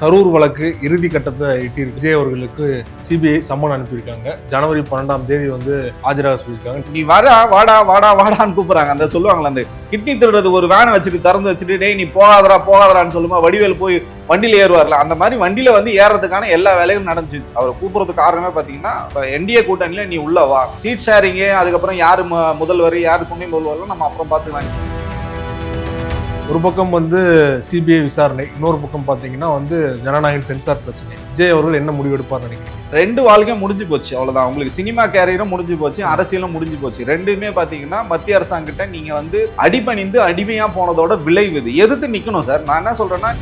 கரூர் வழக்கு இறுதி கட்டத்தை எட்டியிருக்கு. விஜய் அவர்களுக்கு சிபிஐ சம்மன் அனுப்பியிருக்காங்க. ஜனவரி 12 வந்து ஆஜராக சொல்லியிருக்காங்க. நீ வாடா வாடான்னு கூப்பிடுறாங்க. அந்த சொல்லுவாங்களா, அந்த கிட்னி திருடுறது ஒரு வேனை வச்சுட்டு திறந்து வச்சுட்டு டேய் நீ போகாதரான்னு சொல்லுமா வடிவேல் போய் வண்டியில ஏறுவார்ல, அந்த மாதிரி வண்டியில வந்து ஏறதுக்கான எல்லா வேலையும் நடந்துச்சு. அவர் கூப்பிடுறதுக்கு காரணமே பாத்தீங்கன்னா, என்டிஏ கூட்டணியில நீ உள்ள வா, சீட் ஷேரிங்கு, அதுக்கப்புறம் யாரு முதல்வர் யாரு துணை முதல்வர் நம்ம அப்புறம் பாத்துக்கலாம். ஒரு பக்கம் வந்து சிபிஐ விசாரணை, இன்னொரு பக்கம் பாத்தீங்கன்னா வந்து ஜனநாயக சென்சார் பிரச்சனை. விஜய் அவர்கள் என்ன முடிவு எடுப்பார்னு நினைக்கிறீங்க? ரெண்டு வாழ்க்கையும் முடிஞ்சு போச்சு, அவ்வளவுதான். உங்களுக்கு சினிமா கேரியரும் முடிஞ்சு போச்சு, அரசியலும் முடிஞ்சு போச்சு. ரெண்டுமே பாத்தீங்கன்னா மத்திய அரசாங்கிட்ட நீங்க வந்து அடிபணிந்து அடிமையா போனதோட விளைவு இது. எதிர்த்து நிக்கணும் சார். நான் என்ன சொல்றேன்னா,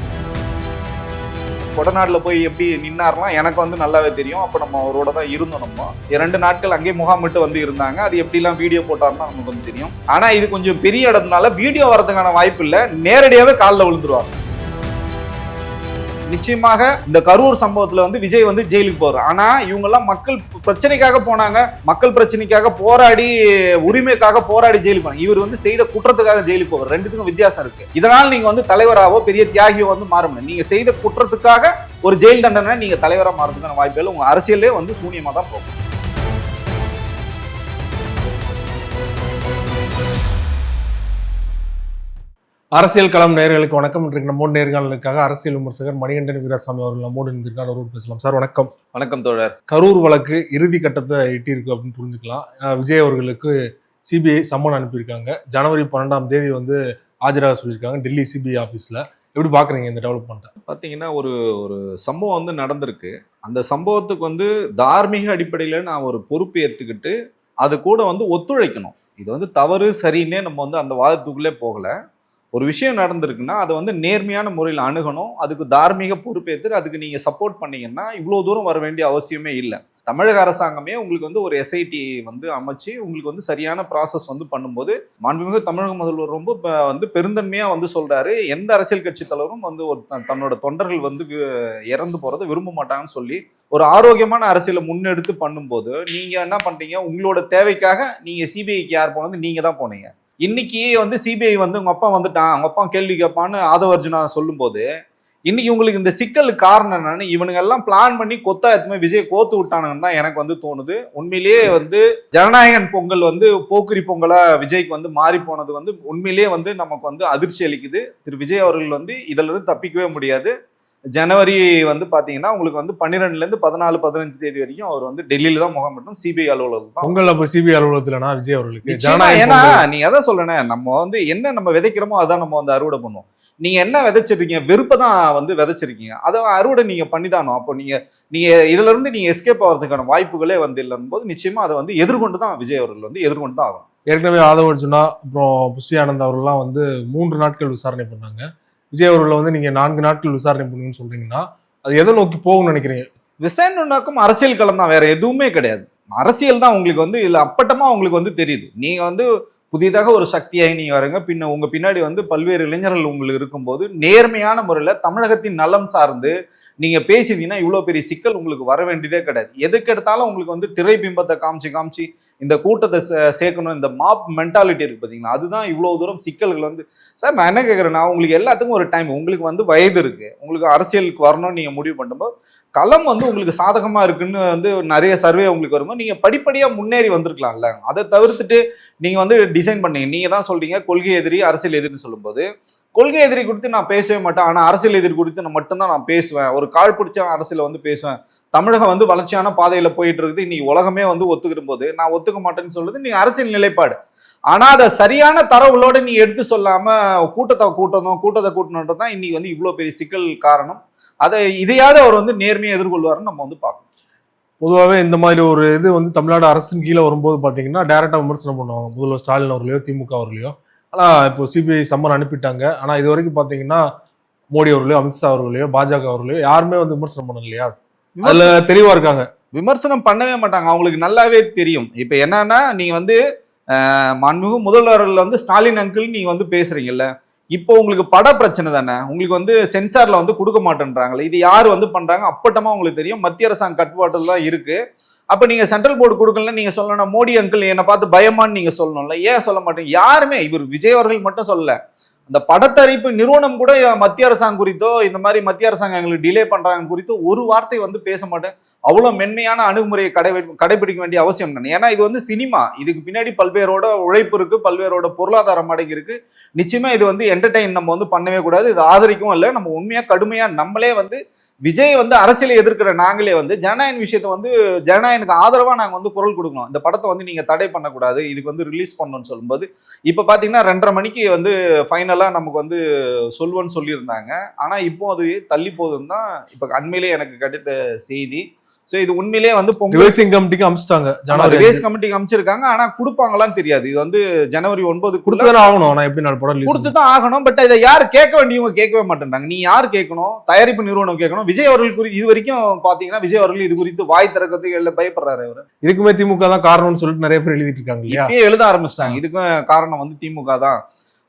கொடநாடுல போய் எப்படி நின்னார்லாம் எனக்கு வந்து நல்லாவே தெரியும். அப்ப நம்ம அவரோட தான் இருந்தோம். நம்ம 2 நாட்கள் அங்கே முகாமிட்டு வந்து இருந்தாங்க. அது எப்படிலாம் வீடியோ போட்டாருன்னா நமக்கு வந்து தெரியும். ஆனா இது கொஞ்சம் பெரிய இடத்துனால வீடியோ வரதுக்கான வாய்ப்பு இல்லை, நேரடியாவே காலில் விழுந்துருவாங்க. நிச்சயமாக இந்த கரூர் சம்பவத்துல வந்து விஜய் வந்து ஜெயிலுக்கு போறாரு. ஆனா இவங்க எல்லாம் மக்கள் பிரச்சனைக்காக போனாங்க, மக்கள் பிரச்சனைக்காக போராடி, உரிமைக்காக போராடி ஜெயிலுக்கு போனாங்க. இவர் வந்து செய்த குற்றத்துக்காக ஜெயிலுக்கு போவார். ரெண்டுத்துக்கும் வித்தியாசம் இருக்கு. இதனால் நீங்க வந்து தலைவராவோ பெரிய தியாகியோ வந்து மாற முடியும். நீங்க செய்த குற்றத்துக்காக ஒரு ஜெயில் தண்டனை நீங்க தலைவரா மாறதுக்கான வாய்ப்புகள் உங்க அரசியலே வந்து சூன்யமா தான் போகும். அரசியல் களம் நேயர்களுக்கு வணக்கம். இன்றைக்கு நம்மோடு நேர்காணலுக்காக அரசியல் விமர்சகர் மணிகண்டன் வீராசாமி அவர்கள் நம்மோடு இருந்திருக்கார். அவரோடு பேசலாம். சார் வணக்கம். வணக்கம் தோழர். கரூர் வழக்கு இறுதி கட்டத்தை எட்டியிருக்கு அப்படின்னு புரிஞ்சுக்கலாம். விஜய் அவர்களுக்கு சிபிஐ சம்மன் அனுப்பியிருக்காங்க. ஜனவரி 12 வந்து ஆஜராக சொல்லியிருக்காங்க டெல்லி சிபிஐ ஆஃபீஸில். எப்படி பார்க்குறீங்க இந்த டெவலப்மெண்ட்டை? பார்த்தீங்கன்னா ஒரு சம்பவம் வந்து நடந்திருக்கு. அந்த சம்பவத்துக்கு வந்து தார்மீக அடிப்படையில் நான் ஒரு பொறுப்பு ஏற்றுக்கிட்டு அது கூட வந்து ஒத்துழைக்கணும். இது வந்து தவறு சரின்னே நம்ம வந்து அந்த வாதத்துக்குள்ளே போகலை. ஒரு விஷயம் நடந்திருக்குன்னா அதை வந்து நேர்மையான முறையில் அணுகணும். அதுக்கு தார்மீக பொறுப்பேற்று அதுக்கு நீங்கள் சப்போர்ட் பண்ணீங்கன்னா இவ்வளோ தூரம் வர வேண்டிய அவசியமே இல்லை. தமிழக அரசாங்கமே உங்களுக்கு வந்து ஒரு எஸ்ஐடி வந்து அமைச்சு உங்களுக்கு வந்து சரியான ப்ராசஸ் வந்து பண்ணும்போது மாண்புமிகு தமிழக முதல்வர் ரொம்ப வந்து பெருந்தன்மையாக வந்து சொல்கிறாரு, எந்த அரசியல் கட்சி தலைவரும் வந்து ஒரு தன்னோட தொண்டர்கள் வந்து இறந்து போகிறத விரும்ப மாட்டாங்கன்னு சொல்லி ஒரு ஆரோக்கியமான அரசியலை முன்னெடுத்து பண்ணும்போது நீங்கள் என்ன பண்ணுறீங்க, உங்களோட தேவைக்காக நீங்கள் சிபிஐக்கு யார் போனது, நீங்கள் தான் போனீங்க. இன்னைக்கு வந்து சிபிஐ வந்து உங்க அப்பா வந்துட்டான், உங்க அப்பா கேள்வி கேட்பான்னு ஆதவ அர்ஜுனா சொல்லும் போது இன்னைக்கு உங்களுக்கு இந்த சிக்கலுக்கு காரணம் என்னன்னு இவனுங்க எல்லாம் பிளான் பண்ணி கொத்தா எத்துமே விஜய் கோத்து விட்டானுங்கன்னு தான் எனக்கு வந்து தோணுது. உண்மையிலேயே வந்து ஜனநாயகன் பொங்கல் வந்து போக்கிரி பொங்கலா விஜய்க்கு வந்து மாறி போனது வந்து உண்மையிலேயே வந்து நமக்கு வந்து அதிர்ச்சி அளிக்குது. திரு விஜய் அவர்கள் வந்து இதுல இருந்து தப்பிக்கவே முடியாது. ஜனவரி வந்து பாத்தீங்கன்னா உங்களுக்கு வந்து 12 14 15 தேதி வரைக்கும் அவர் வந்து டெல்லியில தான் முகாமிட்டும் சிபிஐ அலுவலகம் தான். உங்களை அப்ப சிபிஐ அலுவலகத்துலனா விஜய் அவர்களுக்கு ஏன்னா நீங்க அதான் சொல்றேன், நம்ம வந்து என்ன நம்ம விதைக்கிறோமோ அதான் நம்ம வந்து அறுவடை பண்ணுவோம். நீங்க என்ன விதைச்சிருக்கீங்க, வெறுப்பை தான் வந்து விதைச்சிருக்கீங்க, அதை அறுவடை நீங்க பண்ணிதானோ. அப்போ நீங்க இதுல இருந்து நீங்க எஸ்கேப் ஆகிறதுக்கான வாய்ப்புகளே வந்து இல்லைன்னு போது நிச்சயமா அதை வந்து எதிர்கொண்டு தான் விஜய் அவர்கள் வந்து எதிர்கொண்டு தான் ஆகும். ஏற்கனவே ஆதவ அர்ஜுனா அப்புறம் புஷி ஆனந்த் அவர்கள்லாம் வந்து 3 நாட்கள் விசாரணை பண்ணாங்க. விஜய் அவர்களை வந்து நீங்க 4 நாட்கள் விசாரணை பண்ணுங்கன்னு சொல்றீங்கன்னா அது எதை நோக்கி போகும்னு நினைக்கிறீங்க? விசாரணைக்கும் அரசியல் களம் தான், வேற எதுவுமே கிடையாது. அரசியல் தான் உங்களுக்கு வந்து இதுல அப்பட்டமா உங்களுக்கு வந்து தெரியுது. நீங்க வந்து புதிதாக ஒரு சக்தியாகி நீங்க வரீங்க, உங்க பின்னாடி வந்து பல்வேறு இளைஞர்கள் உங்களுக்கு இருக்கும்போது நேர்மையான முறையில் தமிழகத்தின் நலம் சார்ந்து நீங்க பேசினீங்கன்னா இவ்வளவு பெரிய சிக்கல் உங்களுக்கு வர வேண்டியதே கிடையாது. எதுக்கு எடுத்தாலும் உங்களுக்கு வந்து திரை பிம்பத்தை காமிச்சு இந்த கூட்டத்தை சேர்க்கணும், இந்த மாப் மென்டாலிட்டி இருக்கு பார்த்தீங்களா, அதுதான் இவ்வளவு தூரம் சிக்கல்கள் வந்து. சார் நான் என்ன கேட்குறேன்னா, உங்களுக்கு எல்லாத்துக்கும் ஒரு டைம், உங்களுக்கு வந்து வயது இருக்கு, உங்களுக்கு அரசியலுக்கு வரணும்னு நீங்க முடிவு பண்ணும்போது களம் வந்து உங்களுக்கு சாதகமா இருக்குன்னு வந்து நிறைய சர்வே உங்களுக்கு வரும்போது நீங்க படிப்படியா முன்னேறி வந்திருக்கலாம்ல. அதை தவிர்த்துட்டு நீங்க வந்து டிசைன் பண்ணீங்க. நீங்க தான் சொல்றீங்க கொள்கை எதிரி அரசியல் எதிரின்னு சொல்லும்போது, கொள்கை எதிரி குறித்து நான் பேசவே மாட்டேன், ஆனா அரசியல் எதிரி குறித்து நான் மட்டும்தான் நான் பேசுவேன், ஒரு கால் பிடிச்ச அரசியல வந்து பேசுவேன். தமிழகம் வந்து வளர்ச்சியான பாதையில போயிட்டு இருக்குது, இன்னைக்கு உலகமே வந்து ஒத்துக்கிற போது நான் ஒத்துக்க மாட்டேன்னு சொல்றது நீங்க அரசியல் நிலைப்பாடு. ஆனா அதை சரியான தரவுகளோட நீ எடுத்து சொல்லாம கூட்டத்தை கூட்டணுன்றதான் இன்னைக்கு வந்து இவ்வளவு பெரிய சிக்கல் காரணம். அதை இதையாவது அவர் வந்து நேர்மையை எதிர்கொள்வாருன்னு நம்ம வந்து பார்க்கணும். பொதுவாகவே இந்த மாதிரி ஒரு இது வந்து தமிழ்நாடு அரசின் கீழே வரும்போது பார்த்தீங்கன்னா டைரக்டா விமர்சனம் பண்ணுவாங்க, முதல்வர் ஸ்டாலின் அவர்களையோ திமுக அவர்களையோ. ஆனால் இப்போ சிபிஐ சம்மன் அனுப்பிட்டாங்க. ஆனால் இது வரைக்கும் பார்த்தீங்கன்னா மோடி அவர்களையோ அமித்ஷா அவர்களையோ பாஜக அவர்களையோ யாருமே வந்து விமர்சனம் பண்ண இல்லையா? அதுல தெளிவா இருக்காங்க, விமர்சனம் பண்ணவே மாட்டாங்க. அவங்களுக்கு நல்லாவே தெரியும். இப்போ என்னன்னா, நீங்க வந்து மாண்புமிகு முதல்வர்கள் வந்து ஸ்டாலின் அங்கிள் நீங்க வந்து பேசுறீங்கல்ல, இப்போ உங்களுக்கு பட பிரச்சனை தானே, உங்களுக்கு வந்து சென்சார்ல வந்து கொடுக்க மாட்டேன்றாங்களே, இது யாரு வந்து பண்றாங்க அப்பட்டமா உங்களுக்கு தெரியும். மத்திய அரசாங்க கட்டுப்பாட்டில் தான் இருக்கு. அப்ப நீங்க சென்ட்ரல் போர்டு கொடுக்கல, நீங்க சொல்லணும் மோடி அங்கிள் என்னை பார்த்து பயமான்னு நீங்க சொல்லணும்ல, ஏன் சொல்ல மாட்டீங்க? யாருமே, இவர் விஜய் அவர்கள் மட்டும் சொல்லல, அந்த படத்தரிப்பு நிறுவனம் கூட மத்திய அரசாங்கம் குறித்தோ இந்த மாதிரி மத்திய அரசாங்கம் எங்களுக்கு டிலே பண்றாங்க குறித்தோ ஒரு வார்த்தை வந்து பேச மாட்டேன். அவ்வளவு மென்மையான அணுகுமுறையை கடைபிடிக்க வேண்டிய அவசியம் இல்லை. ஏன்னா இது வந்து சினிமா, இதுக்கு பின்னாடி பல்வேறோட உழைப்பு இருக்கு, பல்வேறோட பொருளாதாரம் அடங்கி இருக்கு. நிச்சயமா இது வந்து என்டர்டெயின் நம்ம வந்து பண்ணவே கூடாது, இது ஆதரிக்கவும் இல்லை. நம்ம உண்மையா கடுமையா நம்மளே வந்து விஜய் வந்து அரசியலை எதிர்க்கிற நாங்களே வந்து ஜனநாயக விஷயத்தை வந்து ஜனநாயகனுக்கு ஆதரவா நாங்க வந்து குரல் கொடுக்கணும். இந்த படத்தை வந்து நீங்க தடை பண்ணக்கூடாது, இதுக்கு வந்து ரிலீஸ் பண்ணணும்னு சொல்லும்போது இப்ப பாத்தீங்கன்னா 2:30 மணிக்கு வந்து ஃபைனலா நமக்கு வந்து சொல்லுவேன்னு சொல்லியிருந்தாங்க. ஆனா இப்போ அது தள்ளி போகுதுன்னு தான் இப்ப அண்மையிலே எனக்கு கிடைத்த செய்தி. சோ இது உண்மையிலேயே வந்து ரிவைசிங் கமிட்டிக்கு அமிச்சிட்டாங்க, ரிவைஸ் கமிட்டிக்கு அமிச்சிருக்காங்க. ஆனா கொடுப்பாங்களான்னு தெரியாது. இது வந்து ஜனவரி 9 கொடுத்துதான் ஆகணும். நான் எப்படி படம் கொடுத்துதான் ஆகணும். பட் இதை யார் கேட்க வேண்டியவங்க கேட்கவே மாட்டேன்றாங்க. நீ யார் கேட்கணும்? தயாரிப்பு நிறுவனம் கேட்கணும். விஜய் அவர்கள் குறித்து இது வரைக்கும் பாத்தீங்கன்னா விஜய் அவர்கள் இது குறித்து வாய் திறக்கிறதுக்கு எல்லாம் பயப்படுறாரு. அவர் இதுக்குமே திமுக தான் காரணம்னு சொல்லிட்டு நிறைய பேர் எழுதிட்டு இருக்காங்க. இப்பயே எழுத ஆரம்பிச்சிட்டாங்க. இதுக்கும் காரணம் வந்து திமுக தான்.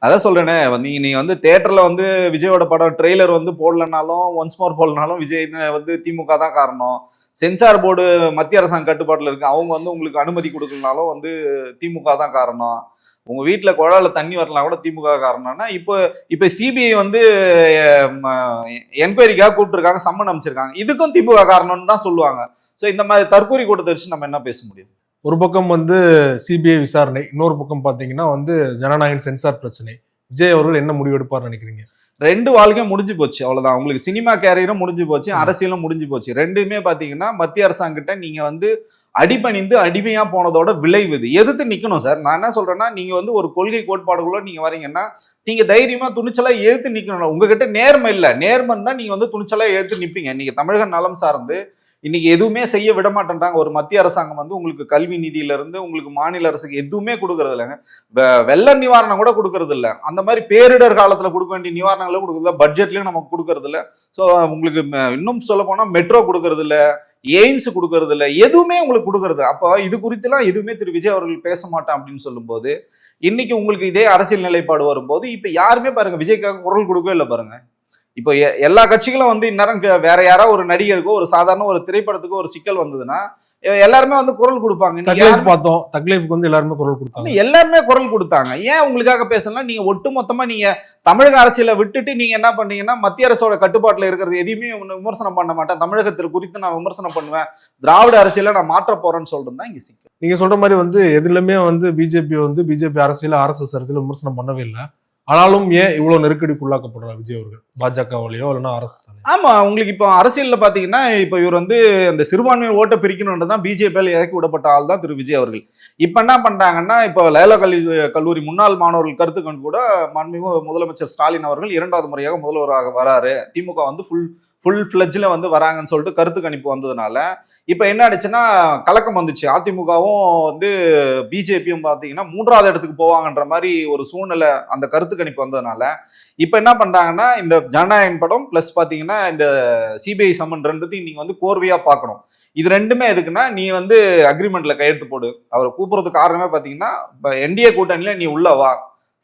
அதான் சொல்றேனே, நீங்க வந்து தியேட்டர்ல வந்து விஜயோட படம் ட்ரெய்லர் வந்து போடலனாலும் ஒன்ஸ் மோர் போடலனாலும் விஜய் வந்து திமுக தான் காரணம். சென்சார் போர்டு மத்திய அரசாங்க கட்டுப்பாட்டில் இருக்கு, அவங்க வந்து உங்களுக்கு அனுமதி கொடுக்கலனாலும் வந்து திமுக தான் காரணம். உங்க வீட்டுல குழால தண்ணி வரலாம் கூட திமுக காரணம்னா இப்போ சிபிஐ வந்து என்கொயரிக்காக கூப்பிட்டுருக்காங்க, சம்மன் அமைச்சிருக்காங்க, இதுக்கும் திமுக காரணம்னு தான் சொல்லுவாங்க. ஸோ இந்த மாதிரி தற்கூரி கொடுத்த வச்சு நம்ம என்ன பேச முடியும்? ஒரு பக்கம் வந்து சிபிஐ விசாரணை, இன்னொரு பக்கம் பாத்தீங்கன்னா வந்து ஜனநாயக சென்சார் பிரச்சனை. விஜய் அவர்கள் என்ன முடிவு எடுப்பார்னு நினைக்கிறீங்க? ரெண்டு வாழ்க்கையும் முடிஞ்சு போச்சு, அவ்வளவுதான். உங்களுக்கு சினிமா கேரியரும் முடிஞ்சு போச்சு, அரசியலும் முடிஞ்சு போச்சு. ரெண்டுமே பாத்தீங்கன்னா மத்திய அரசாங்கிட்ட நீங்க வந்து அடிபணிந்து அடிமையா போனதோட விளைவு இது. எதிர்த்து நிக்கணும் சார். நான் என்ன சொல்றேன்னா, நீங்க வந்து ஒரு கொள்கை கோட்பாடுகளோ நீங்க வரீங்கன்னா நீங்க தைரியமா துணிச்சலா எதிர்த்து நிக்கணும். உங்ககிட்ட நேர்மை இல்ல, நேர்மை தான் நீங்க வந்து துணிச்சலா எதிர்த்து நிப்பீங்க. நீங்க தமிழக நலம் சார்ந்து இன்னைக்கு எதுவுமே செய்ய விட மாட்டேன்றாங்க. ஒரு மத்திய அரசாங்கம் வந்து உங்களுக்கு கல்வி நிதியில இருந்து உங்களுக்கு மாநில அரசுக்கு எதுவுமே கொடுக்கறது இல்லைங்க. வெள்ள நிவாரணம் கூட கொடுக்கறது இல்லை. அந்த மாதிரி பேரிடர் காலத்துல கொடுக்க வேண்டிய நிவாரணங்களும் கொடுக்கறது இல்லை, பட்ஜெட்லயும் நமக்கு கொடுக்கறது இல்லை. ஸோ உங்களுக்கு இன்னும் சொல்ல போனா மெட்ரோ கொடுக்கறது இல்லை, எய்ம்ஸ் கொடுக்கறது இல்லை, எதுவுமே உங்களுக்கு கொடுக்கறது. அப்போ இது குறித்துலாம் எதுவுமே திரு விஜய் அவர்கள் பேச மாட்டான் அப்படின்னு சொல்லும்போது இன்னைக்கு உங்களுக்கு இதே அரசியல் நிலைப்பாடு வரும்போது இப்ப யாருமே பாருங்க விஜய்க்காக குரல் கொடுக்கவே இல்லை பாருங்க. இப்போ எல்லா கட்சிகளும் வந்து இந்நேரம் வேற யாரோ ஒரு நடிகருக்கோ ஒரு சாதாரண ஒரு திரைப்படத்துக்கோ ஒரு சிக்கல் வந்ததுன்னா எல்லாருமே வந்து குரல் கொடுப்பாங்க. வந்து எல்லாருமே குரல் கொடுத்தாங்க, எல்லாருமே குரல் கொடுத்தாங்க. ஏன் உங்களுக்காக பேசலாம்? நீங்க ஒட்டு மொத்தமா நீங்க தமிழக அரசியலை விட்டுட்டு நீங்க என்ன பண்ணீங்கன்னா மத்திய அரசோட கட்டுப்பாட்டுல இருக்கிறது எதையுமே விமர்சனம் பண்ண மாட்டேன், தமிழகத்தில் குறித்து நான் விமர்சனம் பண்ணுவேன், திராவிட அரசியலை நான் மாற்ற போறேன்னு சொல்றது தான் இங்க சிக்கல். நீங்க சொல்ற மாதிரி வந்து எதுலயுமே வந்து பிஜேபி அரசியல் ஆர்எஸ்எஸ் அரசியல் விமர்சனம் பண்ணவே இல்லை. ஆனாலும் ஏன் இவ்வளவு நெருக்கடிக்கு உள்ளாக்கப்படுறாரு விஜய் அவர்கள், பாஜகவிலையோ இல்லைன்னா அரசு? ஆமா, உங்களுக்கு இப்போ அரசியல்ல பாத்தீங்கன்னா இப்ப இவர் வந்து இந்த சிறுபான்மையை ஓட்ட பிரிக்கணும்ன்றதான் பிஜேபியில் இறக்கி விடப்பட்ட ஆள் தான் திரு விஜய் அவர்கள். இப்ப என்ன பண்றாங்கன்னா, இப்போ லைலா கல்லூரி முன்னாள் மாணவர்கள் கருத்துக்கண் கூட மாண்புமிகு முதலமைச்சர் ஸ்டாலின் அவர்கள் 2வது முறையாக முதல்வராக வராரு, திமுக வந்து ஃபுல் ஃபிளட்ஜ்ல வந்து வராங்கன்னு சொல்லிட்டு கருத்து கணிப்பு வந்ததுனால இப்ப என்ன ஆயிடுச்சுன்னா கலக்கம் வந்துச்சு. அதிமுகவும் வந்து பிஜேபியும் பாத்தீங்கன்னா 3வது இடத்துக்கு போவாங்கன்ற மாதிரி ஒரு சூழ்நிலை அந்த கருத்து கணிப்பு வந்ததுனால இப்ப என்ன பண்றாங்கன்னா இந்த ஜனநாயகன் படம் பிளஸ் பாத்தீங்கன்னா இந்த சிபிஐ சம்மன் ரெண்டுத்தையும் நீங்க வந்து கோர்வையா பார்க்கணும். இது ரெண்டுமே எதுக்குன்னா, நீ வந்து அக்ரிமெண்ட்ல கையெழுத்து போடு. அவரை கூப்பிடுறதுக்கு காரணமே பாத்தீங்கன்னா என்டிஏ கூட்டணியில நீ உள்ள வா,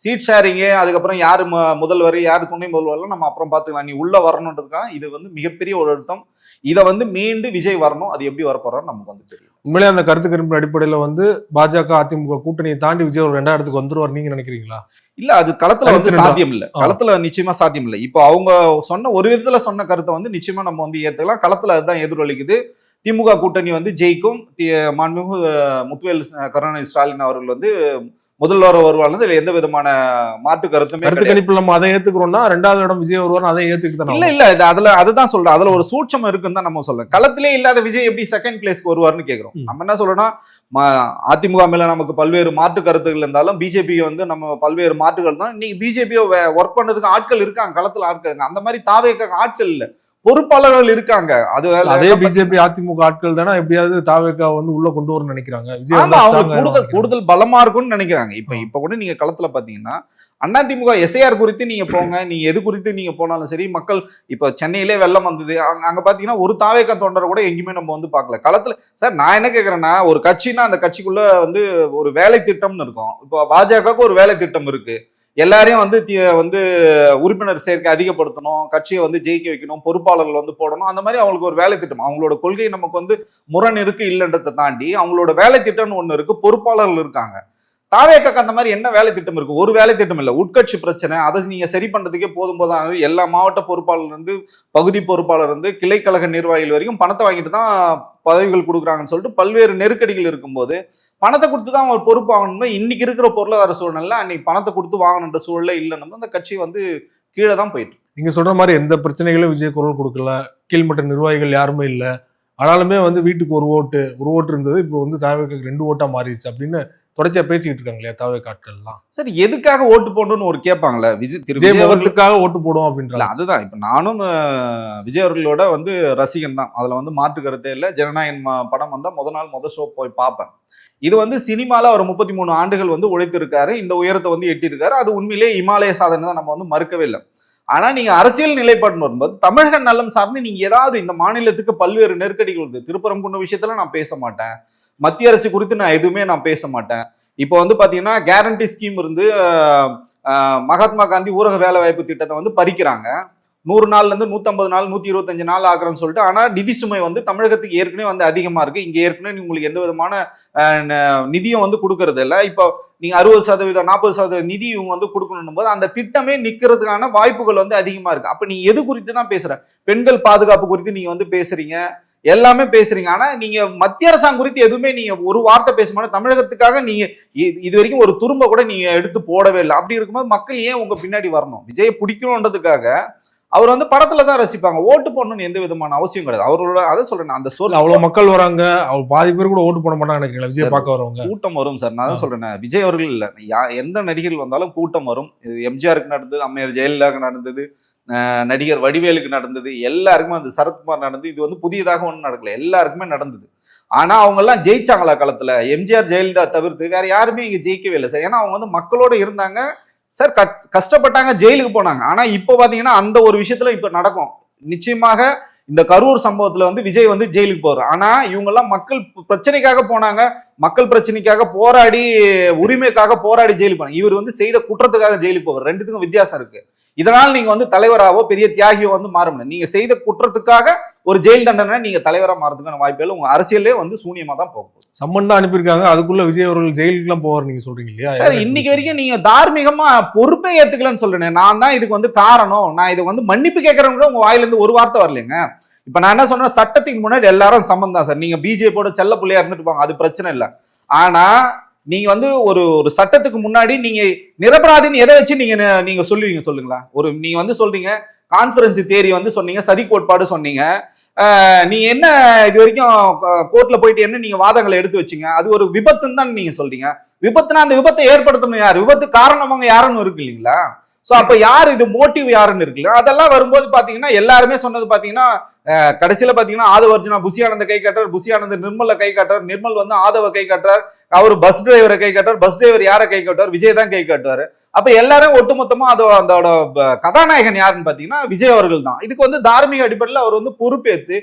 சீட் ஷேரிங்கு, அதுக்கப்புறம் யாரு முதல்வர் யாரு துணை முதல்வர்லாம் நம்ம அப்புறம் பார்த்துக்கலாம், நீ உள்ள வரணுன்றதுக்காக இது வந்து மிகப்பெரிய ஒரு அர்த்தம். இதை வந்து மீண்டு விஜய் வரணும். அது எப்படி வரப்போறான்னு நமக்கு வந்து தெரியும். உண்மையிலே அந்த கருத்து கணிப்பு அடிப்படையில வந்து பாஜக அதிமுக கூட்டணியை தாண்டி விஜய் ஒரு 2வது இடத்துக்கு வந்துருவார் நீங்க நினைக்கிறீங்களா? இல்ல, அது களத்துல வந்து சாத்தியம் இல்ல, களத்துல நிச்சயமா சாத்தியம் இல்லை. இப்போ அவங்க சொன்ன ஒரு விதத்துல சொன்ன கருத்தை வந்து நிச்சயமா நம்ம வந்து ஏத்துக்கலாம். களத்துல அதுதான் எதிரொலிக்குது. திமுக கூட்டணி வந்து ஜெயிக்கும், மாண்புமிகு முத்துவேல் கருணாநிதி ஸ்டாலின் அவர்கள் வந்து முதல்வர் வருவாங்க, இதுல எந்த விதமான மாற்று கருத்து கணிப்பு நம்ம அதை ஏத்துக்கிறோம்னா 2வது இடம் விஜய் வருவார், அதை ஏத்துக்கிட்டோம். இல்ல அதுதான் சொல்றேன், அதுல ஒரு சூட்சம் இருக்குன்னு தான் நம்ம சொல்றோம். களத்திலே இல்லாத விஜய் எப்படி செகண்ட் பிளேஸ்க்கு வருவார்னு கேக்குறோம். நம்ம என்ன சொல்றோம்னா, அதிமுக மேல நமக்கு பல்வேறு மாற்று கருத்துகள் இருந்தாலும் பிஜேபி வந்து நம்ம பல்வேறு மாற்றுகள் தான். இன்னைக்கு பிஜேபியை ஒர்க் பண்ணதுக்கு ஆட்கள் இருக்காங்க, களத்துல ஆட்கள் இருக்காங்க. அந்த மாதிரி தாவேக்க ஆட்கள் இல்ல, பொறுப்பாளர்கள் இருக்காங்க. அது அதே பிஜேபி அதிமுக ஆட்கள் தானே எப்படியாவது தாவேக்கா வந்து உள்ள கொண்டு வரணும்னு நினைக்கிறாங்க, கூடுதல் பலமா இருக்கும்னு நினைக்கிறாங்க. இப்ப கூட நீங்க களத்துல பாத்தீங்கன்னா அதிமுக எஸ்ஐஆர் குறித்து நீங்க போங்க, நீங்க எது குறித்து நீங்க போனாலும் சரி, மக்கள் இப்ப சென்னையிலே வெள்ளம் வந்தது, அங்க பாத்தீங்கன்னா ஒரு தாவேக்கா தொண்டரை கூட எங்கேயுமே நம்ம வந்து பார்க்கல களத்துல. சார் நான் என்ன கேக்குறேன்னா, ஒரு கட்சின்னா அந்த கட்சிக்குள்ள வந்து ஒரு வேலை திட்டம்னு இருக்கும். இப்போ பாஜகவுக்கு ஒரு வேலை திட்டம் இருக்கு, எல்லாரையும் வந்து உறுப்பினர் சேர்க்கை அதிகப்படுத்தணும், கட்சியை வந்து ஜெயிக்க வைக்கணும், பொறுப்பாளர்கள் வந்து போடணும். அந்த மாதிரி அவங்களுக்கு ஒரு வேலை திட்டம், அவங்களோட கொள்கை நமக்கு வந்து முரண் இருக்கு இல்லைன்றதை தாண்டி அவங்களோட வேலை திட்டம்னு ஒண்ணு இருக்கு, பொறுப்பாளர்கள் இருக்காங்க. தாவேக்காக்கு அந்த மாதிரி என்ன வேலை திட்டம் இருக்கு? ஒரு வேலை திட்டம் இல்லை. உட்கட்சி பிரச்சனை, அதை நீங்க சரி பண்றதுக்கே போதும் போதான் எல்லா மாவட்ட பொறுப்பாளர் இருந்து பகுதி பொறுப்பாளர் இருந்து கிளைக்கழக நிர்வாகிகள் வரைக்கும் பணத்தை வாங்கிட்டு தான் பதவிகள் கொடுக்குறாங்கன்னு சொல்லிட்டு பல்வேறு நெருக்கடிகள் இருக்கும்போது பணத்தை கொடுத்து தான் ஒரு பொறுப்பு வாங்கணும். இன்னைக்கு இருக்கிற பொருளாதார சூழ்நிலை அன்னைக்கு பணத்தை கொடுத்து வாங்கணுன்ற சூழலே இல்லைன்னு அந்த கட்சி வந்து கீழே தான் போயிட்டு. நீங்க சொல்ற மாதிரி எந்த பிரச்சனைகளும் விஜய் குரல் கொடுக்கல, கீழ்மட்ட நிர்வாகிகள் யாருமே இல்ல, ஆனாலுமே வந்து வீட்டுக்கு ஒரு ஓட்டு இருந்தது, இப்போ வந்து தாவேக்காக்கு 2 ஓட்டா மாறிடுச்சு அப்படின்னு தொடர்ச்சியா பேசிக்கிட்டு இருக்காங்க இல்லையா தாவேக்கா ஆட்கள் எல்லாம். சரி, எதுக்காக ஓட்டு போடணும்னு ஒரு கேட்பாங்களே, விஜய் முகத்துக்காக ஓட்டு போடுவோம் அப்படின்ற. அதுதான் இப்ப நானும் விஜய் அவர்களோட வந்து ரசிகன் தான், அதுல வந்து மாற்று கருத்தே இல்லை. ஜனநாயகன் படம் வந்தா முத ஷோ போய் பார்ப்பேன். இது வந்து சினிமால ஒரு 33 ஆண்டுகள் வந்து உழைத்திருக்காரு, இந்த உயரத்தை வந்து எட்டியிருக்காரு. அது உண்மையிலேயே இமாலய சாதனை தான், நம்ம வந்து மறுக்கவே இல்லை. ஆனா நீங்க அரசியல் நிலைப்பாடு வரும்போது தமிழக நலம் சார்ந்து நீங்க ஏதாவது இந்த மாநிலத்துக்கு பல்வேறு நெருக்கடிகள் வருது. திருப்பரங்குன்ற விஷயத்துல நான் பேச மாட்டேன், மத்திய அரசு குறித்து நான் எதுவுமே நான் பேச மாட்டேன். இப்போ வந்து பாத்தீங்கன்னா கேரண்டி ஸ்கீம் இருந்து மகாத்மா காந்தி ஊரக வேலை வாய்ப்பு திட்டத்தை வந்து பறிக்கிறாங்க. 100 நாள்ல இருந்து 150 நாள் 125 நாள் ஆக்குறேன்னு சொல்லிட்டு. ஆனா நிதி சுமை வந்து தமிழகத்துக்கு ஏற்கனவே வந்து அதிகமா இருக்கு. இங்க ஏற்கனவே உங்களுக்கு எந்த விதமான நிதியும் வந்து கொடுக்கறது இல்லை. இப்போ நீங்க 60% 40% நிதி இவங்க வந்து கொடுக்கணும் போது அந்த திட்டமே நிக்கிறதுக்கான வாய்ப்புகள் வந்து அதிகமா இருக்கு. அப்ப நீங்க எது குறித்து தான் பேசுற? பெண்கள் பாதுகாப்பு குறித்து நீங்க வந்து பேசுறீங்க, எல்லாமே பேசுறீங்க. ஆனா நீங்க மத்திய அரசாங்கம் குறித்து எதுவுமே நீங்க ஒரு வார்த்தை பேச மாட்டேன். தமிழகத்துக்காக நீங்க இது வரைக்கும் ஒரு துரும்ப கூட நீங்க எடுத்து போடவே இல்லை. அப்படி இருக்கும்போது மக்கள் ஏன் உங்க பின்னாடி வரணும்? விஜயை பிடிக்கணும்ன்றதுக்காக அவர் வந்து படத்துல தான் ரசிப்பாங்க, ஓட்டு போடணும்னு எந்த விதமான அவசியம் கிடையாது. அவரோட அதை சொல்றேன், அந்த சொல் அவ்வளவு மக்கள் வராங்க, அவர் பாதி பேர் கூட ஓட்டு போட மாட்டாங்க நினைக்கிறேன். விஜய் பார்க்க வரவங்க கூட்டம் வரும் சார். நான் தான் சொல்றேன், விஜய் அவர்கள் இல்ல, எந்த நடிகர்கள் வந்தாலும் கூட்டம் வரும். எம்ஜிஆருக்கு நடந்தது, அம்மையார் ஜெயலலிதாவுக்கு நடந்தது, நடிகர் வடிவேலுக்கு நடந்தது, எல்லாருக்குமே அந்த சரத்குமார் நடந்தது. இது வந்து புதியதாக ஒன்றும் நடக்கல, எல்லாருக்குமே நடந்தது. ஆனா அவங்க எல்லாம் ஜெயிச்சாங்களா களத்துல? எம்ஜிஆர் ஜெயலலிதா தவிர்த்து வேற யாருமே இங்க ஜெயிக்கவே இல்லை சார். ஏன்னா அவங்க வந்து மக்களோட இருந்தாங்க சார், கஷ்டப்பட்டாங்க, ஜெயிலுக்கு போனாங்க. ஆனா இப்போ பாத்தீங்கன்னா அந்த ஒரு விஷயத்துல இப்ப நடக்கும். நிச்சயமாக இந்த கரூர் சம்பவத்துல வந்து விஜய் வந்து ஜெயிலுக்கு போறாரு. ஆனா இவங்க எல்லாம் மக்கள் பிரச்சனைக்காக போனாங்க, மக்கள் பிரச்சனைக்காக போராடி, உரிமைக்காக போராடி ஜெயிலுக்கு போனாங்க. இவர் வந்து செய்த குற்றத்துக்காக ஜெயிலுக்கு போவார். ரெண்டுத்துக்கும் வித்தியாசம் இருக்கு. இதனால் நீங்க வந்து தலைவராவோ பெரிய தியாகியோ வந்து மாற முடியாது. நீங்க செய்த குற்றத்துக்காக ஒரு ஜெயில் தண்டனை, நீங்க தலைவரா மாறதுக்கான வாய்ப்புகள் உங்க அரசியலே வந்து சூன்யமா தான் போகும். சம்மன் தான் அனுப்பியிருக்காங்க, அதுக்குள்ள விஜய் அவர்கள் ஜெயிலுக்கு எல்லாம் போவார் நீங்க சொல்றீங்க இல்லையா? சார், இன்னைக்கு வரைக்கும் நீங்க தார்மீகமா பொறுப்பை ஏத்துக்கலன்னு சொல்றேன். நான் தான் இதுக்கு வந்து காரணம், நான் இது வந்து மன்னிப்பு கேட்கறேன் உங்க வாயில இருந்து ஒரு வார்த்தை வரலைங்க. இப்ப நான் என்ன சொன்னேன், சட்டத்துக்கு முன்னாடி எல்லாரும் சம்மன் தான் சார். நீங்க பிஜேபியோட செல்ல பிள்ளையா இருந்துட்டு போங்க, அது பிரச்சனை இல்லை. ஆனா நீங்க வந்து ஒரு சட்டத்துக்கு முன்னாடி நீங்க நிரபராதின்னு எதை வச்சு நீங்க சொல்லுவீங்க சொல்லுங்களா? நீங்க வந்து சொல்றீங்க கான்ஃபரன்ஸ் தியரி வந்து சொன்னீங்க, சதி கோட்பாடு சொன்னீங்க. நீங்க என்ன இது வரைக்கும் கோர்ட்ல போயிட்டு என்ன நீங்க வாதங்களை எடுத்து வச்சீங்க? அது ஒரு விபத்துன்னு தான் நீங்க சொல்றீங்க. விபத்துனா அந்த விபத்தை ஏற்படுத்தணும் யாரு? விபத்து காரணமாக யாருன்னு இருக்கு இல்லைங்களா? சோ அப்ப யாரு இது மோட்டிவ் யாருன்னு இருக்குல்ல? அதெல்லாம் வரும்போது பாத்தீங்கன்னா எல்லாருமே சொன்னது பாத்தீங்கன்னா கடைசியில பாத்தீங்கன்னா ஆதவ அர்ஜுனா புசியானந்த கை காட்டுறார், புசியானந்த நிர்மலை கை காட்டுறார், நிர்மல் வந்து ஆதவ கை காட்டுறார், அவர் பஸ் டிரைவரை கை காட்டுவார், பஸ் டிரைவர் யாரை கை காட்டுவார்? விஜய் தான் கை காட்டுவாரு. அப்ப எல்லாரும் ஒட்டுமொத்தமா அதோட கதாநாயகன் யாருன்னு பாத்தீங்கன்னா விஜய் அவர்கள் தான். இதுக்கு வந்து தார்மீக அடிப்படையில் அவர் வந்து பொறுப்பேற்று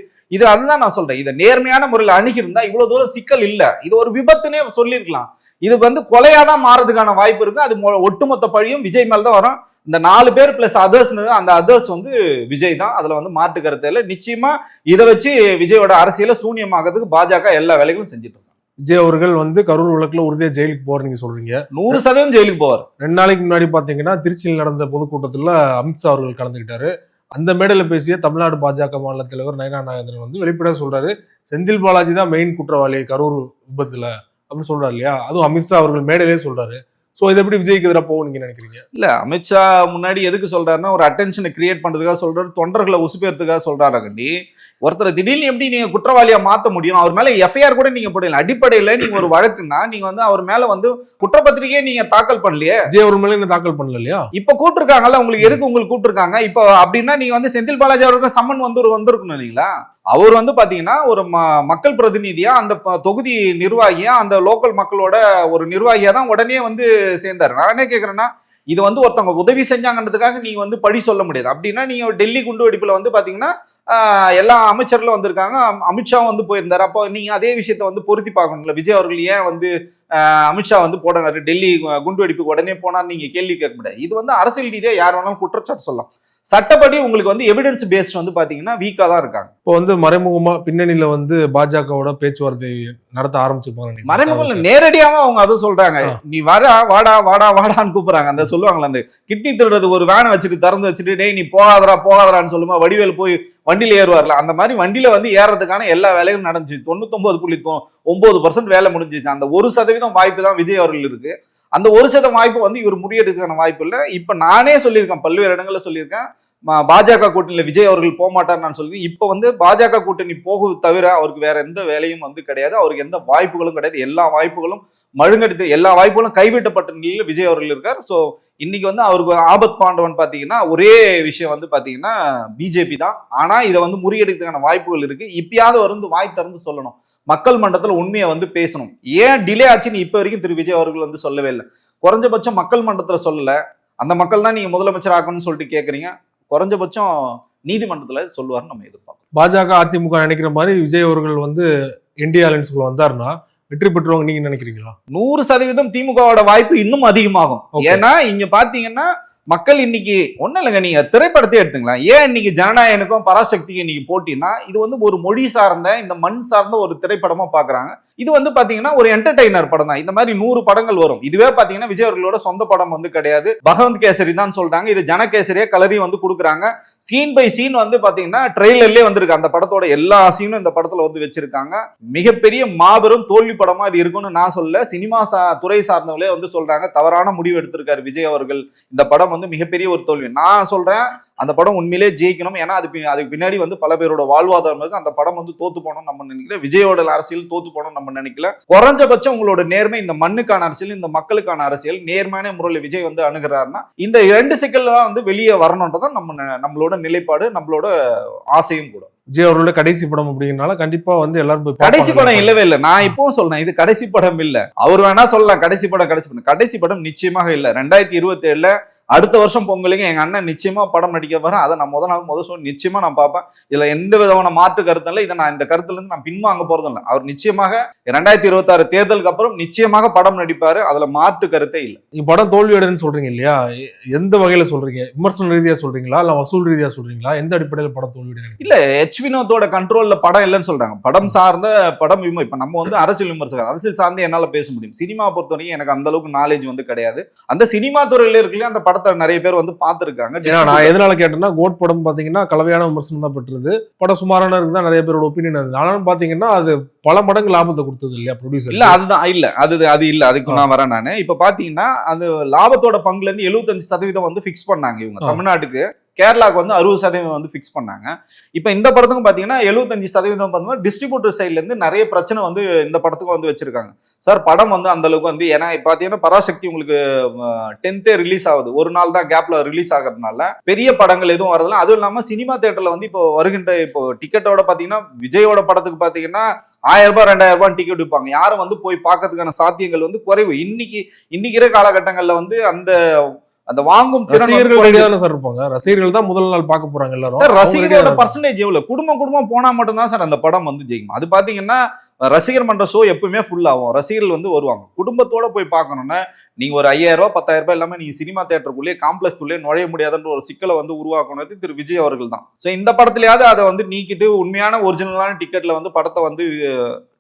அதுதான் நான் சொல்றேன், இதை நேர்மையான முறையில் அணுகிருந்தா இவ்வளவு தூரம் சிக்கல் இல்ல. இது ஒரு விபத்துனே சொல்லியிருக்கலாம். இது வந்து கொலையாதான் மாறதுக்கான வாய்ப்பு இருக்கு. அது ஒட்டுமொத்த பழியும் விஜய் மேல தான் வரும். இந்த 4 பேர் பிளஸ் அதர்ஸ், அந்த அதர்ஸ் வந்து விஜய் தான். அதுல வந்து மாற்று கருத்து இல்லை. நிச்சயமா இதை வச்சு விஜயோட அரசியல சூன்யமாகிறதுக்கு பாஜக எல்லா வேலைகளும் செஞ்சுட்டு இருக்காங்க. விஜய் அவர்கள் வந்து கரூர் வழக்குல உறுதியா ஜெயிலுக்கு போற நீங்க சொல்றீங்க. 100% ஜெயிலுக்கு போவார். 2 நாளைக்கு முன்னாடி பாத்தீங்கன்னா திருச்சியில் நடந்த பொதுக்கூட்டத்துல அமித்ஷா அவர்கள் கலந்துக்கிட்டாரு. அந்த மேடையில பேசிய தமிழ்நாடு பாஜக மாநில தலைவர் நயனா நாகேந்திரன் வந்து வெளிப்படையா சொல்றாரு, செந்தில் பாலாஜி தான் மெயின் குற்றவாளி கரூர் விபத்துல அப்படின்னு சொல்றாரு இல்லையா? அதுவும் அமித்ஷா அவர்கள் மேடையிலே சொல்றாரு. சோ இது எப்படி விஜய்க்கு எதிராக போகும் நீங்க நினைக்கிறீங்க? இல்ல, அமித்ஷா முன்னாடி எதுக்கு சொல்றாருன்னா ஒரு அட்டென்ஷனை கிரியேட் பண்றதுக்காக சொல்றாரு, தொண்டர்களை உசுப்பேறதுக்காக சொல்றாரு. கண்டி ஒருத்தர் திடீர்னு எப்படி நீங்க குற்றவாளியா மாத்த முடியும்? அவர் மேல எஃப்ஐஆர் கூட நீங்க போடல. அடிப்படையில நீங்க ஒரு வழக்குன்னா நீங்க வந்து அவர் மேல வந்து குற்றப்பத்திரிகையே நீங்க தாக்கல் பண்ணலையே. விஜய் அவர் மேல என்ன தாக்கல் பண்ணல இல்லையா? இப்ப கூப்பிட்டுருக்காங்கல்ல, உங்களுக்கு எதுக்கு உங்களுக்கு கூப்பிட்டுருக்காங்க? இப்போ அப்படின்னா நீங்க வந்து செந்தில் பாலாஜி அவருக்கு சம்மன் வந்திருக்கணும் இல்லைங்களா? அவர் வந்து பாத்தீங்கன்னா ஒரு மக்கள் பிரதிநிதியா, அந்த தொகுதி நிர்வாகியா, அந்த லோக்கல் மக்களோட ஒரு நிர்வாகியா தான் உடனே வந்து சேர்ந்தாரு. நான் என்ன கேக்குறேன்னா, இது வந்து ஒருத்தவங்க உதவி செஞ்சாங்கன்றதுக்காக நீங்க வந்து பழி சொல்ல முடியாது. அப்படின்னா நீங்க டெல்லி குண்டு வெடிப்புல வந்து பாத்தீங்கன்னா எல்லா அமைச்சர்களும் வந்திருக்காங்க, அமித்ஷாவும் வந்து போயிருந்தாரு. அப்போ நீங்க அதே விஷயத்த வந்து பொருத்தி பார்க்கணும்ல. விஜய் அவர்கள் ஏன் வந்து அமித்ஷா வந்து போனாரு, டெல்லி குண்டு வெடிப்புக்கு உடனே போனார் நீங்க கேள்வி கேட்க முடியாது. இது வந்து அரசியல் ரீதியா யார் வேணாலும் குற்றச்சாட்டு சொல்லலாம். சட்டப்படி உங்களுக்கு வந்து எவிடன்ஸ் பேஸ்ட் வந்து பாத்தீங்கன்னா வீக்கா தான் இருக்காங்க. இப்போ வந்து மறைமுகமா பின்னணியில வந்து பாஜகவோட பேச்சுவார்த்தை நடத்த ஆரம்பிச்சிருப்பாங்க. மறைமுகம் நேரடியாவும் அவங்க அதை சொல்றாங்க. நீ வாடா வாடான்னு கூப்பிடுறாங்க. அந்த சொல்லுவாங்களா, அந்த கிட்னி திருடுறது ஒரு வேனை வச்சுட்டு திறந்து வச்சுட்டு டேய் நீ போகாதரான்னு சொல்லுமா வடிவேல் போய் வண்டியில ஏறுவார்ல, அந்த மாதிரி வண்டியில வந்து ஏறதுக்கான எல்லா வேலையும் நடந்துச்சு. 99.9% வேலை முடிஞ்சிச்சு. அந்த 1% வாய்ப்பு தான் விஜய் அவர்கள் இருக்கு. அந்த 1% வாய்ப்பு வந்து இவர் முறியடிக்கிறதுக்கான வாய்ப்பு இல்லை. இப்ப நானே சொல்லியிருக்கேன், பல்வேறு இடங்கள்ல சொல்லியிருக்கேன், பாஜக கூட்டணியில விஜய் அவர்கள் போக மாட்டார் நான் சொல்லி. இப்ப வந்து பாஜக கூட்டணி போக தவிர அவருக்கு வேற எந்த வேலையும் வந்து கிடையாது. அவருக்கு எந்த வாய்ப்புகளும் கிடையாது. எல்லா வாய்ப்புகளும் மழுங்கடித்து எல்லா வாய்ப்புகளும் கைவிட்டப்பட்ட நிலையில் விஜய் அவர்கள் இருக்கார். ஸோ இன்னைக்கு வந்து அவருக்கு ஆபத் பாண்டவன் பாத்தீங்கன்னா ஒரே விஷயம் வந்து பாத்தீங்கன்னா பிஜேபி தான். ஆனா இதை வந்து முறியடிக்கிறதுக்கான வாய்ப்புகள் இருக்கு. இப்பயாவது வந்து வாய் திறந்து சொல்லணும், மக்கள் மன்றத்துல உண்மையை வந்து பேசணும். ஏன் டிலே ஆச்சுன்னு இப்ப வரைக்கும் திரு விஜய் அவர்கள் வந்து சொல்லவே இல்லை. குறைஞ்சபட்சம் மக்கள் மன்றத்துல சொல்லல. அந்த மக்கள் தான் நீங்க முதலமைச்சர் ஆக்கணும்னு சொல்லிட்டு கேக்குறீங்க. குறைஞ்சபட்சம் நீதிமன்றத்துல சொல்லுவாருன்னு நம்ம எதிர்பார்க்கணும். பாஜக அதிமுக நினைக்கிற மாதிரி விஜய் அவர்கள் வந்து இந்தியா அலைன்ஸ்குள்ள வந்தாருன்னா வெற்றி பெற்றுவாங்க நீங்க நினைக்கிறீங்களா? 100% திமுகவோட வாய்ப்பு இன்னும் அதிகமாகும். ஏன்னா இங்க பாத்தீங்கன்னா மக்கள் இன்னைக்கு ஒன்னும் இல்லைங்க, நீங்க திரைப்படத்தை எடுத்துங்களேன். ஏன் இன்னைக்கு ஜனநாயகனுக்கும் பராசக்திக்கும் இன்னைக்கு போட்டினா, இது வந்து ஒரு மொழி சார்ந்த இந்த மண் சார்ந்த ஒரு திரைப்படமா பாக்குறாங்க. இது வந்து பாத்தீங்கன்னா ஒரு என்டர்டைனர் படம் தான். இந்த மாதிரி 100 படங்கள் வரும். இதுவே பாத்தீங்கன்னா விஜய் அவர்களோட சொந்த படம் வந்து கிடையாது. பகவந்த் கேசரி தான் சொல்றாங்க. இது ஜனகேசரியா கலரி வந்து கொடுக்குறாங்க. சீன் பை சீன் வந்து பாத்தீங்கன்னா ட்ரெய்லர்லயே வந்திருக்கு. அந்த படத்தோட எல்லா சீனும் இந்த படத்துல வந்து வச்சிருக்காங்க. மிகப்பெரிய மாபெரும் தோல்வி படமா இது இருக்குன்னு நான் சொல்ல, சினிமா துறை சார்ந்தவங்களே வந்து சொல்றாங்க தவறான முடிவு எடுத்திருக்காரு விஜய் அவர்கள். இந்த படம் வந்து மிகப்பெரிய ஒரு தோல்வி. நான் சொல்றேன் அந்த படம் உண்மையிலே ஜெயிக்கணும். ஏன்னா அதுக்கு பின்னாடி வந்து பல பேரோட வாழ்வாதாரம் இருக்கு. அந்த படம் வந்து தோத்து போனோம் நம்ம நினைக்கல. விஜயோட அரசியல் தோத்து போனோம் நம்ம நினைக்கல. குறைஞ்சபட்சம் உங்களோட நேர்மை, இந்த மண்ணுக்கான அரசியல், இந்த மக்களுக்கான அரசியல் நேர்மையான முறையில் விஜய் வந்து அணுகிறாருன்னா இந்த 2 சிக்கல் தான் வந்து வெளியே வரணும்ன்றதான் நம்மளோட நிலைப்பாடு, நம்மளோட ஆசையும் கூட. விஜய் அவரோட கடைசி படம் அப்படிங்கறனால கண்டிப்பா வந்து எல்லாரும் போய் கடைசி படம் இல்லவே இல்லை. நான் இப்பவும் சொல்றேன், இது கடைசி படம் இல்ல. அவர் வேணா சொல்லலாம் கடைசி படம் நிச்சயமாக இல்ல. 2027 அடுத்த வருஷம் பொங்கலுக்கு எங்க அண்ணன் நிச்சயமா படம் நடிக்க வர. அதை நான் முதல் சொல்லி நிச்சயமா நான் பார்ப்பேன். இதுல எந்த விதமான மாற்று கருத்து இல்லை. இதை நான் இந்த கருத்துல இருந்து நான் பின்வாங்க போறதும் இல்லை. அவர் நிச்சயமாக 2026 தேர்தலுக்கு அப்புறம் நிச்சயமாக படம் நடிப்பாரு. அதுல மாற்று கருத்தே இல்லை. படம் தோல்வியடைன்னு சொல்றீங்க இல்லையா? எந்த வகையில சொல்றீங்க? விமர்சன ரீதியா சொல்றீங்களா இல்ல வசூல் ரீதியா சொல்றீங்களா? எந்த அடிப்படையில் படம் தோல்வியடைங்க? இல்ல, எச் வினோத்தோட கண்ட்ரோல்ல படம் இல்லைன்னு சொல்றாங்க. படம் சார்ந்த படம் இப்ப நம்ம வந்து அரசியல் விமர்சகர், அரசியல் சார்ந்து என்னால பேச முடியும். சினிமா பொறுத்தவரைக்கும் எனக்கு அந்த அளவுக்கு நாலேஜ் வந்து கிடையாது. அந்த சினிமா துறையில இருக்குல்ல, அந்த படத்தை நிறைய பேர் வந்து பாத்துருக்காங்க. நான் எதனால கேட்டேன்னா, கோட் படம் பாத்தீங்கன்னா கலவையான விமர்சனம் தான் பெற்றது. படம் சுமாரான இருக்குதான் நிறைய பேரோட ஒப்பீனியன் இருந்தது. ஆனாலும் பாத்தீங்கன்னா அது பல மடங்கு லாபத்தை கொடுத்தது இல்லையா ப்ரொடியூசர்? இல்ல அதுதான் இல்ல அது இல்ல. அதுக்கு நான் வரேன். நானு இப்ப பாத்தீங்கன்னா அது லாபத்தோட பங்குல இருந்து 75% வந்து பிக்ஸ் பண்ணாங்க இவங்க. தமிழ்நாட்டுக்கு, கேரளாவுக்கு வந்து 60% வந்து பிக்ஸ் பண்ணாங்க. இப்ப இந்த படத்துக்கும் பாத்தீங்கன்னா 75% பார்த்தீங்கன்னா டிஸ்ட்ரிபியூட்டர் சைட்ல இருந்து நிறைய பிரச்சனை வந்து இந்த படத்துக்கும் வந்து வச்சிருக்காங்க. சார் படம் வந்து அந்த அளவுக்கு வந்து, ஏன்னா பாத்தீங்கன்னா பராசக்தி உங்களுக்கு 10th ரிலீஸ் ஆகுது. ஒரு நாள் தான் கேப்ல ரிலீஸ் ஆகிறதுனால பெரிய படங்கள் எதுவும் வரதில்ல. அதுவும் இல்லாம சினிமா தியேட்டர்ல வந்து இப்போ வருகின்ற டிக்கெட்டோட பாத்தீங்கன்னா விஜயோட படத்துக்கு பாத்தீங்கன்னா 1000 ரூபாய் 2000 ரூபாய் டிக்கெட் விற்பாங்க. யாரும் வந்து போய் பார்க்கறதுக்கான சாத்தியங்கள் வந்து குறைவு. இன்னைக்கு காலகட்டங்கள்ல வந்து அந்த வாங்கும் ரசிகர்கள் சார் இருப்பாங்க. ரசிகர்கள் தான் முதல் நாள் பார்க்க போறாங்க எல்லாரும். சார் ரசிகர்களோட பர்சன்டேஜ் எவ்வளவு? குடும்பம் போனா மட்டும்தான் சார் அந்த படம் வந்து ஜெயிக்கும். அது பாத்தீங்கன்னா ரசிகர் மன்ற ஷோ எப்பவுமே ஃபுல் ஆகும். ரசிகர்கள் வந்து வருவாங்க. குடும்பத்தோட போய் பார்க்கணும்னா நீங்க ஒரு 5000 ரூபாய் 10,000 ரூபாய் இல்லாம நீங்க சினிமா தியேட்டருக்குள்ளே காம்ப்ளெக்ஸ்க்குள்ளே நுழைய முடியாதுன்ற ஒரு சிக்கலை வந்து உருவாக்குனது திரு விஜய் அவர்கள் தான். ஸோ இந்த படத்துலயாவது அதை வந்து நீக்கிட்டு உண்மையான ஒரிஜினலான டிக்கெட்ல வந்து படத்தை வந்து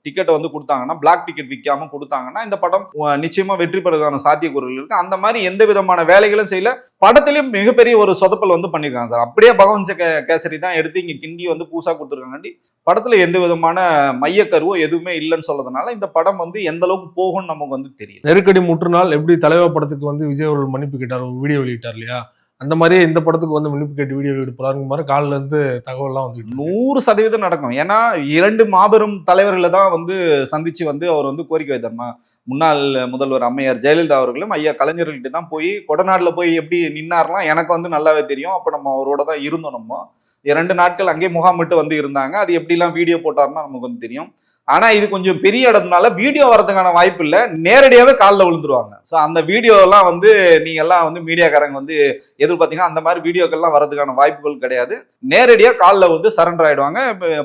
டிக்கெட்டை வந்து கொடுத்தாங்கன்னா, பிளாக் டிக்கெட் விற்காம கொடுத்தாங்கன்னா இந்த படம் நிச்சயமா வெற்றி பெறுவதற்கான சாத்தியக்கூறுகள் இருக்கு. அந்த மாதிரி எந்த விதமான வேலைகளும் செய்யல. படத்திலையும் மிகப்பெரிய ஒரு சொதப்பல் வந்து பண்ணிருக்காங்க சார். அப்படியே பகவந்த் கேசரி தான் எடுத்து இங்க கிண்டி வந்து பூசா கொடுத்துருக்காங்க. படத்துல எந்த விதமான மையக்கருவோ எதுவுமே இல்லைன்னு சொல்றதுனால இந்த படம் வந்து எந்த அளவுக்கு போகும்னு நமக்கு வந்து தெரியும். நெருக்கடி முற்றுநாள் எப்படி தலைவா படத்துக்கு வந்து விஜய் அவர்கள் மன்னிப்பு கேட்டார், ஒரு வீடியோ வெளியிட்டார் இல்லையா? அந்த மாதிரியே இந்த படத்துக்கு வந்து மன்னிப்பு கேட்டு வீடியோ எடுப்பாருங்க மாதிரி காலில இருந்து தகவல்லாம் வந்து 100% நடக்கும். ஏன்னா 2 மாபெரும் தலைவர்களை தான் வந்து சந்திச்சு வந்து அவர் வந்து கோரிக்கை வைத்தார்மா. முன்னாள் முதல்வர் அம்மையார் ஜெயலலிதா அவர்களும் ஐயா கலைஞர்கள்ட்ட தான் போய் கொடநாடுல போய் எப்படி நின்னார்லாம் எனக்கு வந்து நல்லாவே தெரியும். அப்ப நம்ம அவரோட தான் இருந்தோம். நம்ம 2 நாட்கள் அங்கே முகாமிட்டு வந்து இருந்தாங்க. அது எப்படிலாம் வீடியோ போட்டாருன்னா நமக்கு வந்து தெரியும். ஆனா இது கொஞ்சம் பெரிய இடம்னால வீடியோ வரதுக்கான வாய்ப்பு இல்லை. நேரடியாவே காலில் விழுந்துருவாங்க. ஸோ அந்த வீடியோ எல்லாம் வந்து நீங்க எல்லாம் வந்து மீடியாக்காரங்க வந்து எதிர்பார்த்தீங்கன்னா அந்த மாதிரி வீடியோக்கள்லாம் வரதுக்கான வாய்ப்புகள் கிடையாது. நேரடியா காலில் வந்து சரண்டர் ஆயிடுவாங்க.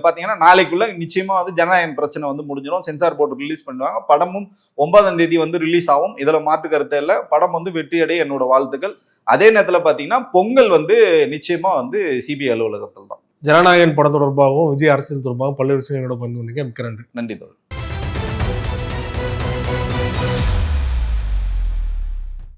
பாத்தீங்கன்னா நாளைக்குள்ள நிச்சயமா வந்து ஜனநாயக பிரச்சனை வந்து முடிஞ்சிடும். சென்சார் போர்டு ரிலீஸ் பண்ணுவாங்க. படமும் 9ஆம் தேதி வந்து ரிலீஸ் ஆகும். இதுல மாற்று கருத்து இல்லை. படம் வந்து வெற்றியடைய என்னோட வாழ்த்துக்கள். அதே நேரத்தில் பார்த்தீங்கன்னா பொங்கல் வந்து நிச்சயமா வந்து சிபிஐ அலுவலகத்தில் தான். ஜனநாயகன் படம் தொடர்பாகவும் விஜய் அரசியல் தொடர்பாகவும் பல்வேறு விஷயங்களோட பகிர்ந்து கொண்டீங்க. மிக்க நன்றி. நன்றி தோழர்.